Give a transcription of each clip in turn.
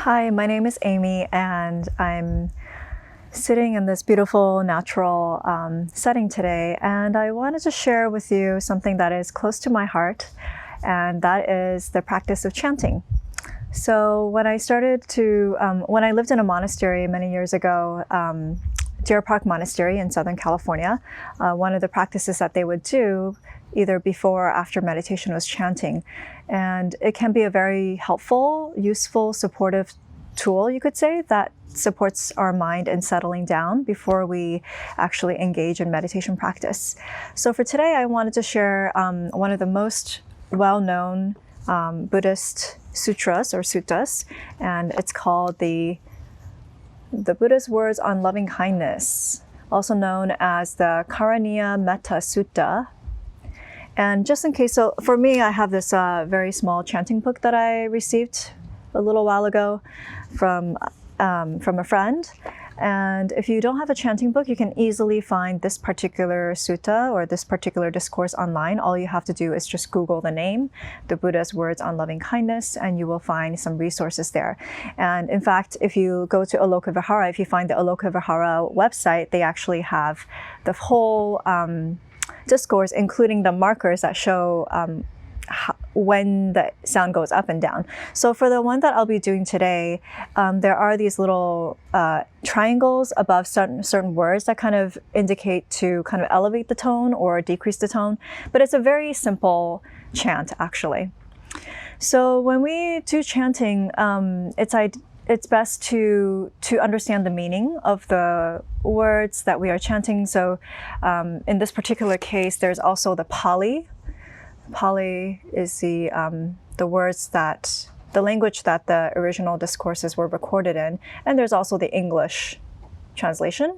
Hi, my name is Amy, and I'm sitting in this beautiful natural setting today, and I wanted to share with you something that is close to my heart, and that is the practice of chanting. So when I when I lived in a monastery many years ago, Deer Park Monastery in Southern California, one of the practices that they would do either before or after meditation was chanting. And it can be a very helpful, useful, supportive tool, you could say, that supports our mind in settling down before we actually engage in meditation practice. So for today, I wanted to share one of the most well-known Buddhist sutras or suttas, and it's called the Buddha's Words on Loving Kindness, also known as the Karaṇīya Mettā Sutta. And just in case, so for me, I have this very small chanting book that I received a little while ago from a friend. And if you don't have a chanting book, you can easily find this particular sutta or this particular discourse online. All you have to do is just Google the name, the Buddha's Words on Loving Kindness, and you will find some resources there. And in fact, if you go to Aloka Vihara, if you find the Aloka Vihara website, they actually have the whole discourse, including the markers that show when the sound goes up and down. So for the one that I'll be doing today, there are these little triangles above certain words that kind of indicate to kind of elevate the tone or decrease the tone. But it's a very simple chant, actually. So when we do chanting, it's best to understand the meaning of the words that we are chanting. So in this particular case, there's also the Pali. Pali is the language that the original discourses were recorded in, and there's also the English translation.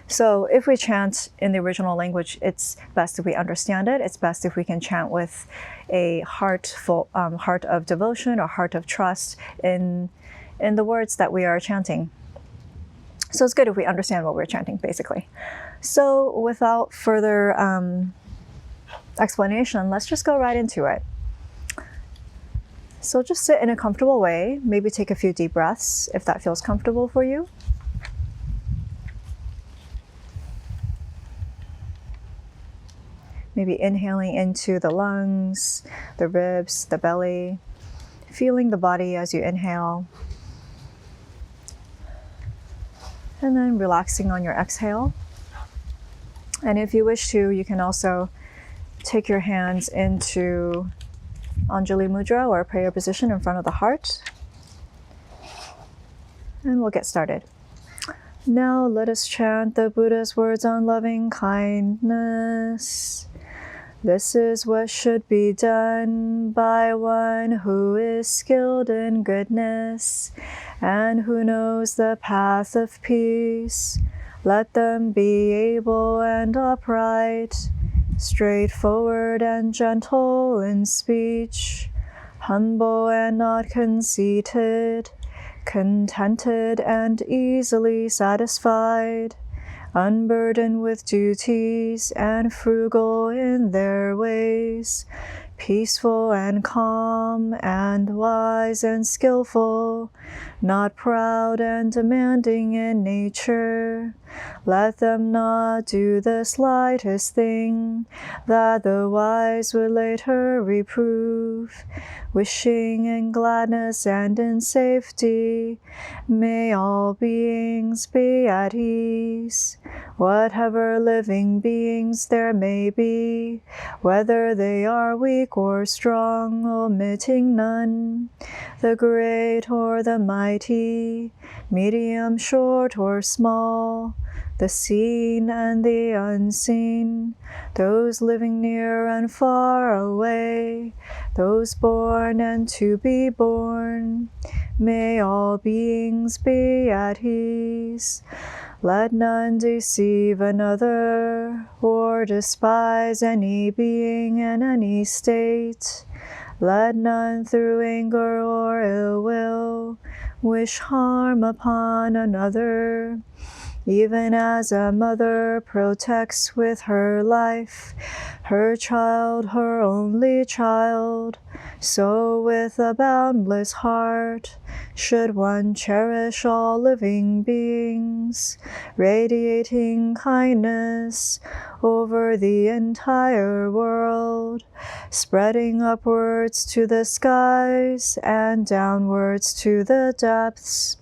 So if we chant in the original language, it's best if we understand it. It's best if we can chant with a heart of devotion or heart of trust in the words that we are chanting. So it's good if we understand what we're chanting, basically. So without further explanation, let's just go right into it. So just sit in a comfortable way, maybe take a few deep breaths if that feels comfortable for you. Maybe inhaling into the lungs, the ribs, the belly, feeling the body as you inhale. And then relaxing on your exhale. And if you wish to, you can also take your hands into Anjali Mudra or prayer position in front of the heart. And we'll get started. Now let us chant the Buddha's words on loving kindness. This is what should be done by one who is skilled in goodness and who knows the path of peace. Let them be able and upright, straightforward and gentle in speech, humble and not conceited, contented and easily satisfied, unburdened with duties and frugal in their ways, peaceful and calm and wise and skillful, not proud and demanding in nature. Let them not do the slightest thing that the wise would later reprove. Wishing in gladness and in safety, may all beings be at ease. Whatever living beings there may be, whether they are weak or strong, omitting none, the great or the mighty, medium, short, or small, the seen and the unseen, those living near and far away, those born and to be born, may all beings be at ease. Let none deceive another or despise any being in any state. Let none through anger or ill will wish harm upon another. Even as a mother protects with her life her child, her only child, so with a boundless heart should one cherish all living beings, radiating kindness over the entire world, spreading upwards to the skies and downwards to the depths,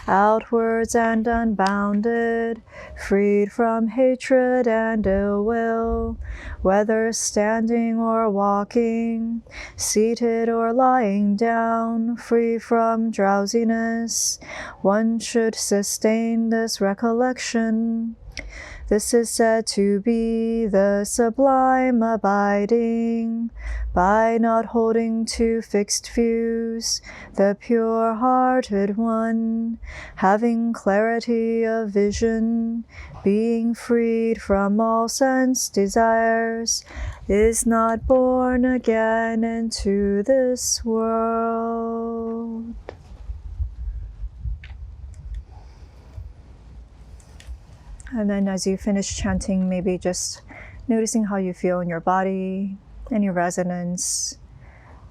outwards and unbounded, freed from hatred and ill will, whether standing or walking, seated or lying down, free from drowsiness. One should sustain this recollection. This is said to be the sublime abiding, by not holding to fixed views, the pure-hearted one, having clarity of vision, being freed from all sense desires, is not born again into this world. And then as you finish chanting, maybe just noticing how you feel in your body, any resonance,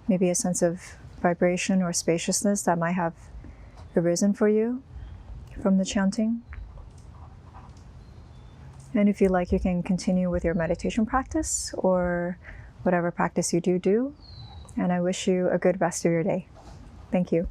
maybe a sense of vibration or spaciousness that might have arisen for you from the chanting. And if you like, you can continue with your meditation practice or whatever practice you do. And I wish you a good rest of your day. Thank you.